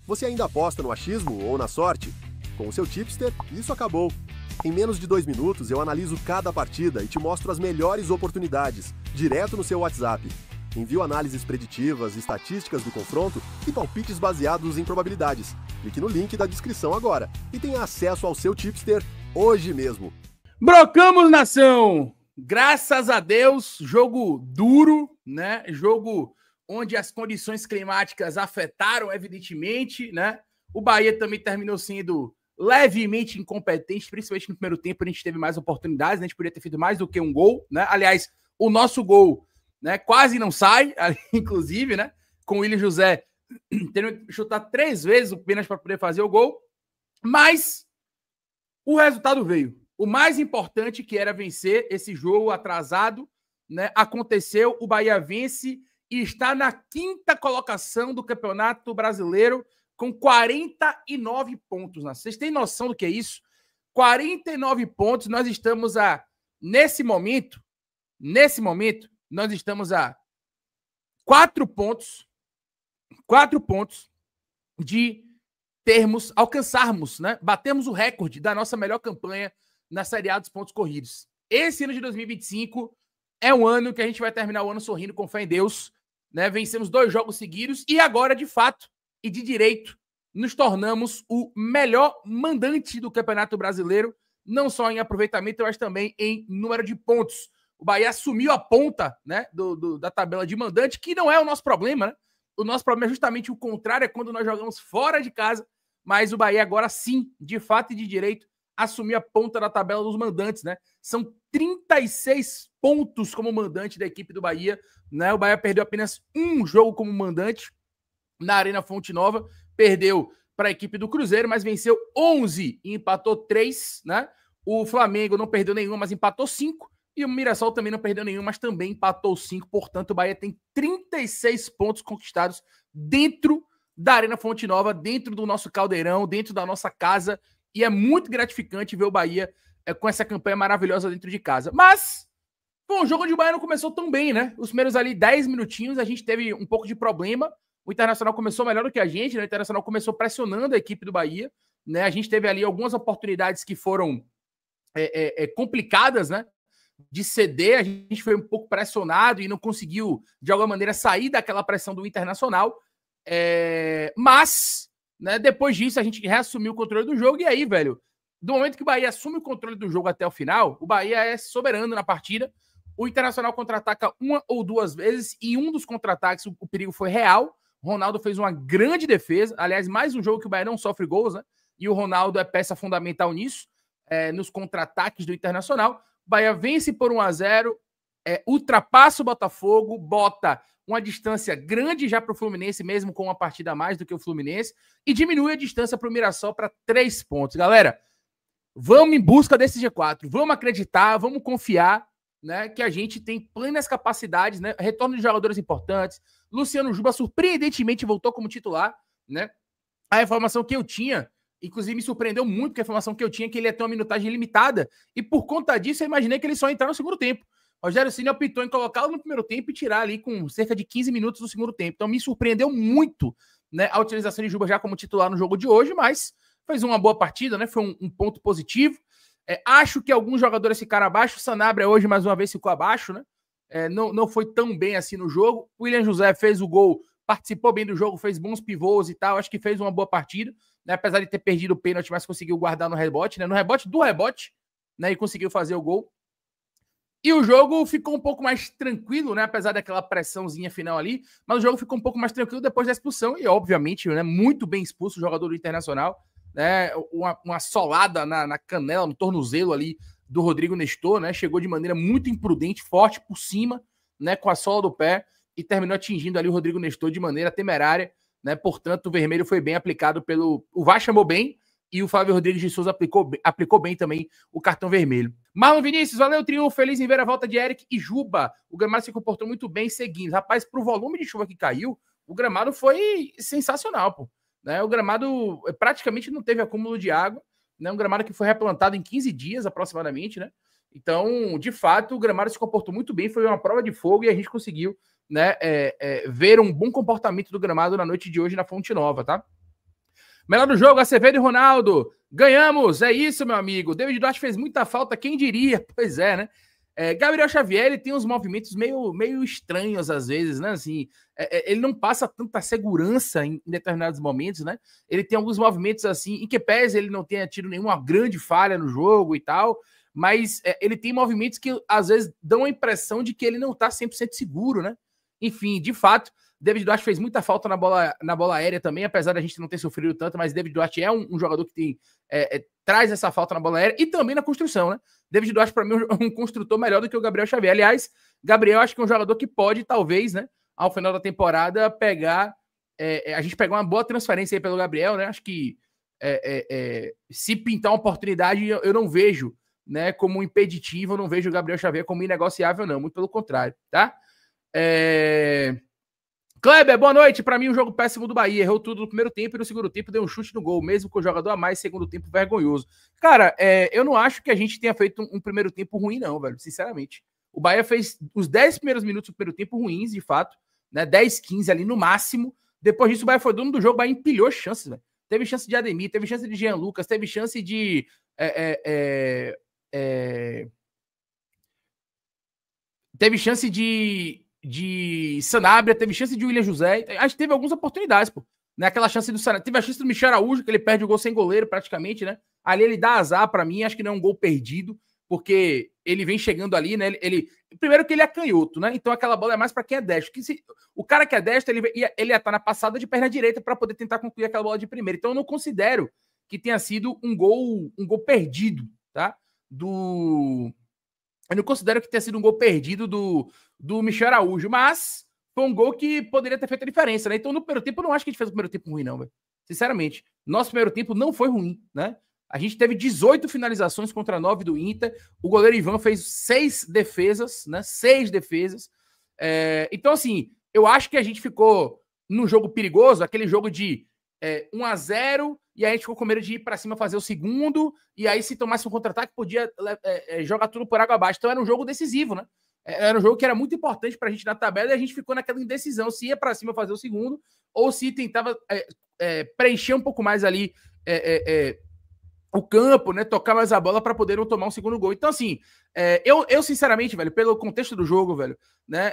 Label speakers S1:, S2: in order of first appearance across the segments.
S1: Você ainda aposta no achismo ou na sorte? Com o seu tipster, isso acabou. Em menos de 2 minutos, eu analiso cada partida e te mostro as melhores oportunidades, direto no seu WhatsApp. Envio análises preditivas, estatísticas do confronto e palpites baseados em probabilidades. Clique no link da descrição agora e tenha acesso ao seu tipster hoje mesmo.
S2: Brocamos, nação! Graças a Deus, jogo duro, né? Jogo onde as condições climáticas afetaram, evidentemente, né? O Bahia também terminou sendo levemente incompetente, principalmente no primeiro tempo. A gente teve mais oportunidades, a gente poderia ter feito mais do que um gol, né? Aliás, o nosso gol, né, quase não sai, inclusive, né? Com o Willian José tendo que chutar 3 vezes o pênalti para poder fazer o gol. Mas o resultado veio. O mais importante, que era vencer esse jogo atrasado, né, aconteceu. O Bahia vence e está na 5ª colocação do Campeonato Brasileiro com 49 pontos. Né? Vocês têm noção do que é isso? 49 pontos. Nós estamos nesse momento, nós estamos a 4 pontos de alcançarmos, né? Batemos o recorde da nossa melhor campanha na Série A dos pontos corridos. Esse ano de 2025 é um ano que a gente vai terminar o ano sorrindo com fé em Deus, né? Vencemos 2 jogos seguidos e agora, de fato e de direito, nos tornamos o melhor mandante do Campeonato Brasileiro, não só em aproveitamento, mas também em número de pontos. O Bahia assumiu a ponta, né, da tabela de mandante, que não é o nosso problema, né? O nosso problema é justamente o contrário, é quando nós jogamos fora de casa, mas o Bahia agora sim, de fato e de direito, assumiu a ponta da tabela dos mandantes, né? São 36 pontos como mandante da equipe do Bahia, né? O Bahia perdeu apenas um jogo como mandante na Arena Fonte Nova, perdeu para a equipe do Cruzeiro, mas venceu 11 e empatou 3, né? O Flamengo não perdeu nenhum, mas empatou 5. E o Mirassol também não perdeu nenhum, mas também empatou 5. Portanto, o Bahia tem 36 pontos conquistados dentro da Arena Fonte Nova, dentro do nosso caldeirão, dentro da nossa casa. E é muito gratificante ver o Bahia com essa campanha maravilhosa dentro de casa. Mas foi um jogo onde o Bahia não começou tão bem, né? Os primeiros ali 10 minutinhos a gente teve um pouco de problema. O Internacional começou melhor do que a gente, né? O Internacional começou pressionando a equipe do Bahia, né? A gente teve ali algumas oportunidades que foram complicadas, né? De ceder, a gente foi um pouco pressionado e não conseguiu, de alguma maneira, sair daquela pressão do Internacional. Mas, né, depois disso, a gente reassumiu o controle do jogo. E aí, velho, do momento que o Bahia assume o controle do jogo até o final, o Bahia é soberano na partida. O Internacional contra-ataca 1 ou 2 vezes e um dos contra-ataques, o perigo foi real. O Ronaldo fez uma grande defesa. Aliás, mais um jogo que o Bahia não sofre gols, né? E o Ronaldo é peça fundamental nisso, nos contra-ataques do Internacional. O Bahia vence por 1-0, ultrapassa o Botafogo, bota uma distância grande já para o Fluminense, mesmo com uma partida a mais do que o Fluminense, e diminui a distância para o Mirassol para 3 pontos. Galera, vamos em busca desse G4, vamos acreditar, vamos confiar, né, que a gente tem plenas capacidades, né? Retorno de jogadores importantes. Luciano Juba surpreendentemente voltou como titular, né? A informação que eu tinha, inclusive me surpreendeu muito, porque a informação que eu tinha é que ele ia ter uma minutagem limitada, e por conta disso eu imaginei que ele só ia entrar no segundo tempo. Rogério Ceni optou em colocá-lo no primeiro tempo e tirar ali com cerca de 15 minutos do segundo tempo. Então me surpreendeu muito, né, a utilização de Juba já como titular no jogo de hoje, mas fez uma boa partida, né? Foi um ponto positivo. Acho que alguns jogadores ficaram abaixo. O Sanabria hoje mais uma vez ficou abaixo, né? Não foi tão bem assim no jogo. O Willian José fez o gol, participou bem do jogo, fez bons pivôs e tal. Acho que fez uma boa partida, né? Apesar de ter perdido o pênalti, mas conseguiu guardar no rebote, né? No rebote do rebote, né? E conseguiu fazer o gol. E o jogo ficou um pouco mais tranquilo, né? Apesar daquela pressãozinha final ali, mas o jogo ficou um pouco mais tranquilo depois da expulsão. E, obviamente, né, muito bem expulso o jogador do Internacional, né? Uma solada na canela, no tornozelo ali do Rodrigo Nestor, né? Chegou de maneira muito imprudente, forte por cima, né? Com a sola do pé e terminou atingindo ali o Rodrigo Nestor de maneira temerária, né? Portanto, o vermelho foi bem aplicado o VAR chamou bem e o Flávio Rodrigues de Souza aplicou bem também o cartão vermelho. Marlon Vinícius, valeu, triunfo, feliz em ver a volta de Eric e Juba. O gramado se comportou muito bem seguindo. Rapaz, pro volume de chuva que caiu, o gramado foi sensacional, pô. Né? O gramado praticamente não teve acúmulo de água, né? Um gramado que foi replantado em 15 dias aproximadamente, né? Então, de fato, o gramado se comportou muito bem, foi uma prova de fogo e a gente conseguiu, né, ver um bom comportamento do gramado na noite de hoje na Fonte Nova, tá? Melhor do jogo, Acevedo e Ronaldo. Ganhamos, é isso, meu amigo. David Duarte fez muita falta, quem diria? Pois é, né? Gabriel Xavier, ele tem uns movimentos meio estranhos às vezes, né? Assim, ele não passa tanta segurança em determinados momentos, né? Ele tem alguns movimentos assim, em que pese ele não tenha tido nenhuma grande falha no jogo e tal, mas ele tem movimentos que às vezes dão a impressão de que ele não tá 100% seguro, né? Enfim, de fato, David Duarte fez muita falta na bola aérea também, apesar da gente não ter sofrido tanto, mas David Duarte é um jogador que traz essa falta na bola aérea e também na construção, né? David Duarte, para mim, é um construtor melhor do que o Gabriel Xavier. Aliás, Gabriel, acho que é um jogador que pode, talvez, né, ao final da temporada, a gente pegar uma boa transferência aí pelo Gabriel, né? Acho que se pintar uma oportunidade, eu não vejo, né, como impeditivo, eu não vejo o Gabriel Xavier como inegociável, não. Muito pelo contrário, tá? Kleber, boa noite. Para mim, um jogo péssimo do Bahia. Errou tudo no primeiro tempo e no segundo tempo deu um chute no gol, mesmo com o jogador a mais, segundo tempo vergonhoso. Cara, eu não acho que a gente tenha feito um primeiro tempo ruim, não, velho, sinceramente. O Bahia fez os 10 primeiros minutos do primeiro tempo ruins, de fato, né? 10, 15 ali no máximo. Depois disso, o Bahia foi dono do jogo, o Bahia empilhou chances, velho. Teve chance de Ademir, teve chance de Jean Lucas, teve chance de teve chance de Sanabria, teve chance de William José. Acho que teve algumas oportunidades, pô. Naquela chance do Sanabria. Teve a chance do Michel Araújo, que ele perde o gol sem goleiro, praticamente, né? Ali ele dá azar pra mim, acho que não é um gol perdido, porque ele vem chegando ali, né? Primeiro que ele é canhoto, né? Então aquela bola é mais pra quem é destro. O cara que é destro, ele ia estar na passada de perna direita pra poder tentar concluir aquela bola de primeira. Então eu não considero que tenha sido um gol perdido, tá? Eu não considero que tenha sido um gol perdido do Michel Araújo, mas foi um gol que poderia ter feito a diferença, né? Então, no primeiro tempo, eu não acho que a gente fez o primeiro tempo ruim, não, velho. Sinceramente. Nosso primeiro tempo não foi ruim, né? A gente teve 18 finalizações contra 9 do Inter. O goleiro Ivan fez 6 defesas, né? 6 defesas. Então, assim, eu acho que a gente ficou num jogo perigoso, aquele jogo de 1-0, e aí a gente ficou com medo de ir pra cima fazer o segundo, e aí se tomasse um contra-ataque, podia jogar tudo por água abaixo. Então era um jogo decisivo, né? Era um jogo que era muito importante pra gente na tabela, e a gente ficou naquela indecisão, se ia pra cima fazer o segundo, ou se tentava preencher um pouco mais ali o campo, né? Tocar mais a bola pra poder não tomar um segundo gol. Então, assim, eu sinceramente, velho, pelo contexto do jogo, velho, né?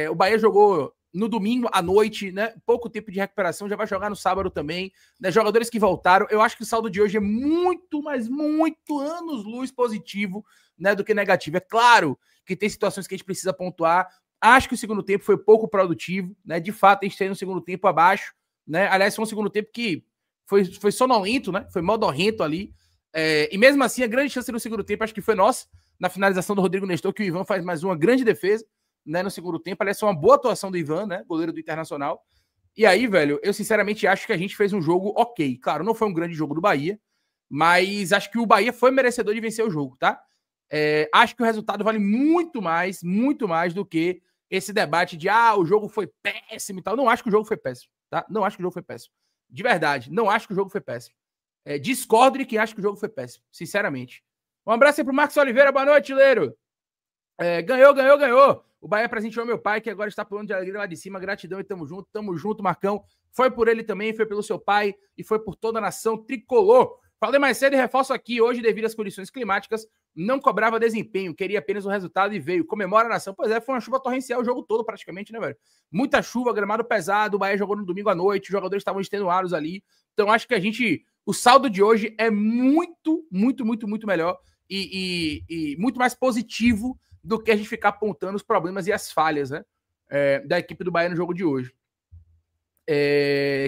S2: O Bahia jogou no domingo à noite, né? Pouco tempo de recuperação, já vai jogar no sábado também, né? Jogadores que voltaram. Eu acho que o saldo de hoje é muito, mas muito anos-luz positivo, né, do que negativo. É claro que tem situações que a gente precisa pontuar. Acho que o segundo tempo foi pouco produtivo, né? De fato, a gente tem no segundo tempo abaixo, né? Aliás, foi um segundo tempo que foi sonolento, né? Foi modorrento ali. E mesmo assim, a grande chance no segundo tempo acho que foi nossa, na finalização do Rodrigo Nestor, que o Ivan faz mais uma grande defesa, né, no segundo tempo. Aliás, foi uma boa atuação do Ivan, né, goleiro do Internacional. E aí, velho, eu sinceramente acho que a gente fez um jogo ok. Claro, não foi um grande jogo do Bahia, mas acho que o Bahia foi merecedor de vencer o jogo, tá? Acho que o resultado vale muito mais do que esse debate de o jogo foi péssimo e tal. Não acho que o jogo foi péssimo, tá? Não acho que o jogo foi péssimo. De verdade, não acho que o jogo foi péssimo. Discordo de quem acha que o jogo foi péssimo, sinceramente. Um abraço aí pro Marcos Oliveira, boa noite, Leiro. Ganhou. O Bahia presenteou meu pai, que agora está pulando de alegria lá de cima. Gratidão e tamo junto, Marcão. Foi por ele também, foi pelo seu pai e foi por toda a nação tricolor. Falei mais cedo e reforço aqui, hoje, devido às condições climáticas, não cobrava desempenho, queria apenas o resultado e veio. Comemora a nação. Pois foi uma chuva torrencial o jogo todo praticamente, né, velho? Muita chuva, gramado pesado, o Bahia jogou no domingo à noite, os jogadores estavam extenuados ali. Então acho que o saldo de hoje é muito melhor e muito mais positivo do que a gente ficar apontando os problemas e as falhas, né, da equipe do Bahia no jogo de hoje.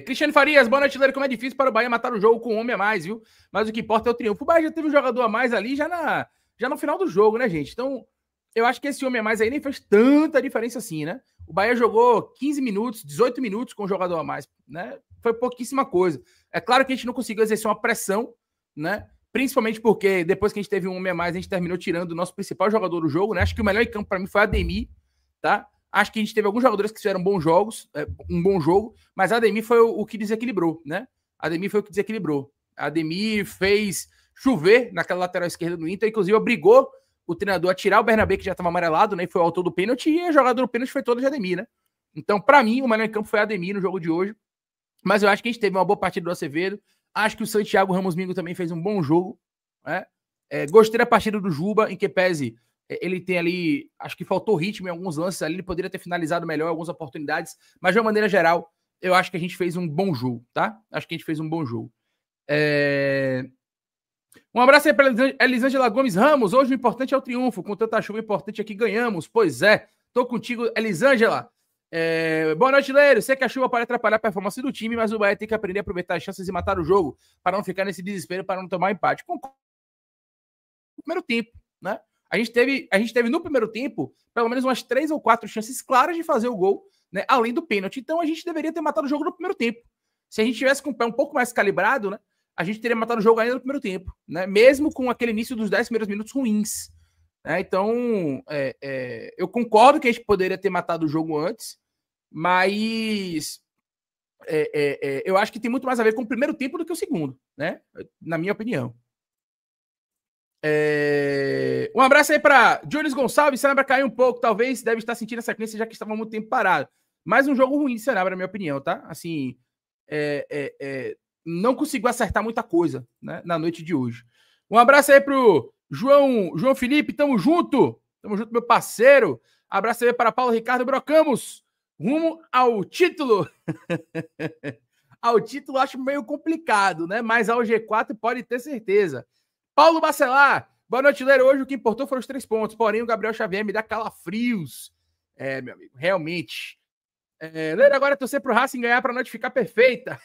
S2: Cristiano Farias, boa noite, Leiro. Como é difícil para o Bahia matar o jogo com um homem a mais, viu? Mas o que importa é o triunfo. O Bahia já teve um jogador a mais ali já no final do jogo, né, gente? Então, eu acho que esse homem a mais aí nem fez tanta diferença assim, né? O Bahia jogou 15 minutos, 18 minutos com o jogador a mais, né? Foi pouquíssima coisa. É claro que a gente não conseguiu exercer uma pressão, né? Principalmente porque depois que a gente teve um homem a mais, a gente terminou tirando o nosso principal jogador do jogo, né? Acho que o melhor em campo para mim foi Ademir, tá? Acho que a gente teve alguns jogadores que fizeram bons jogos, um bom jogo, mas Ademir foi o que desequilibrou, né? Ademir foi o que desequilibrou. Ademir fez chover naquela lateral esquerda do Inter, inclusive obrigou o treinador a tirar o Bernabé, que já estava amarelado, né? E foi o autor do pênalti, e a jogada do pênalti foi toda de Ademir, né? Então, para mim, o melhor em campo foi Ademir no jogo de hoje. Mas eu acho que a gente teve uma boa partida do Acevedo. Acho que o Santiago Ramos Mingo também fez um bom jogo, né? Gostei da partida do Juba, em que pese ele tem ali, acho que faltou ritmo em alguns lances ali, ele poderia ter finalizado melhor algumas oportunidades, mas de uma maneira geral, eu acho que a gente fez um bom jogo, tá? Acho que a gente fez um bom jogo. Um abraço aí para Elisângela Gomes Ramos. Hoje o importante é o triunfo. Com tanta chuva, o importante é que ganhamos. Pois é. Tô contigo, Elisângela. Boa noite, Leiro. Sei que a chuva pode atrapalhar a performance do time, mas o Bahia tem que aprender a aproveitar as chances e matar o jogo para não ficar nesse desespero, para não tomar empate. Concordo. No primeiro tempo, né? A gente teve no primeiro tempo pelo menos umas 3 ou 4 chances claras de fazer o gol, né? Além do pênalti. Então a gente deveria ter matado o jogo no primeiro tempo. Se a gente tivesse com o pé um pouco mais calibrado, né? A gente teria matado o jogo ainda no primeiro tempo, né? Mesmo com aquele início dos 10 primeiros minutos ruins. Né? Então, eu concordo que a gente poderia ter matado o jogo antes, mas eu acho que tem muito mais a ver com o primeiro tempo do que o segundo, né? Na minha opinião. Um abraço aí para Jones Gonçalves. Sanabria caiu um pouco, talvez deve estar sentindo a sequência, já que estava muito tempo parado. Mais um jogo ruim de Sanabria, na minha opinião, tá? Assim, não conseguiu acertar muita coisa, né, na noite de hoje. Um abraço aí pro João Felipe, tamo junto, meu parceiro. Abraço aí para Paulo Ricardo Brocamos, rumo ao título. Ao título acho meio complicado, né, mas ao G4 pode ter certeza. Paulo Bacelar, boa noite, Leiro. Hoje o que importou foram os 3 pontos, porém o Gabriel Xavier me dá calafrios. Meu amigo, realmente. Leiro, agora é torcer pro Racing ganhar pra noite ficar perfeita.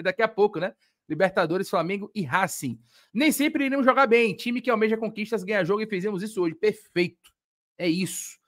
S2: Daqui a pouco, né? Libertadores, Flamengo e Racing. Nem sempre iremos jogar bem. Time que almeja conquistas ganha jogo e fizemos isso hoje. Perfeito. É isso.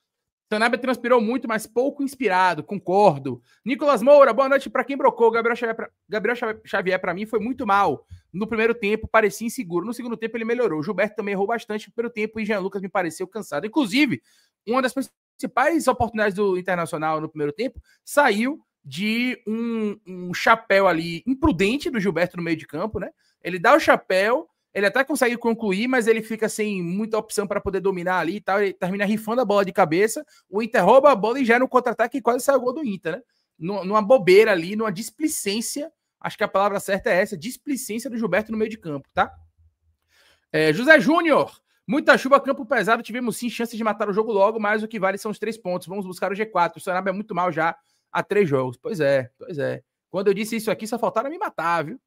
S2: Sanabria transpirou muito, mas pouco inspirado. Concordo. Nicolas Moura, boa noite para quem brocou. Gabriel Xavier para mim foi muito mal. No primeiro tempo parecia inseguro. No segundo tempo ele melhorou. O Gilberto também errou bastante no primeiro tempo e Jean Lucas me pareceu cansado. Inclusive, uma das principais oportunidades do Internacional no primeiro tempo saiu de um chapéu ali imprudente do Gilberto no meio de campo, né? Ele dá o chapéu, ele até consegue concluir, mas ele fica sem muita opção para poder dominar ali e tal. Ele termina rifando a bola de cabeça, o Inter rouba a bola e já no contra-ataque quase sai o gol do Inter, né? Numa bobeira ali, numa displicência, acho que a palavra certa é essa, displicência do Gilberto no meio de campo, tá? José Júnior, muita chuva, campo pesado, tivemos sim chances de matar o jogo logo, mas o que vale são os 3 pontos. Vamos buscar o G4. O Sanabria é muito mal já há 3 jogos. Pois é. Quando eu disse isso aqui, só faltaram me matar, viu?